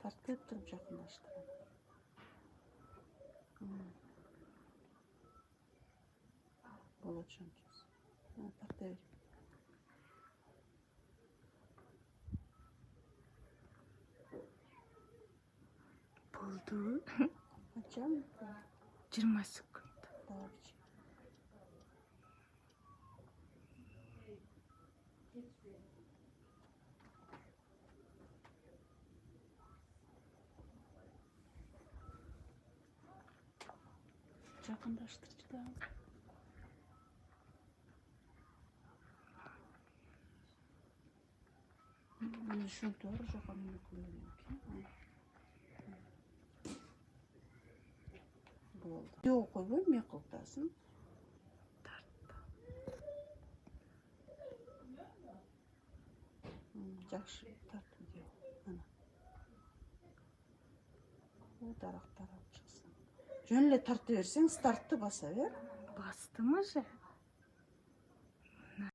Тартып туруп жакындаштырам. Болот ошончосу. Тарта бер. Болду. Ачам. 20 секунд. Давайчы. Жакындаштырчы да. Мен ушинтип ар жака менекилерим экен. Болду. Жок койбой, эмне кылып атасың? Тартпа. Жакшы, тартып диyor. Ana. Bu darактар алып чыксын. Жөн эле тарта берсең, стартты баса бер. Бастым уже.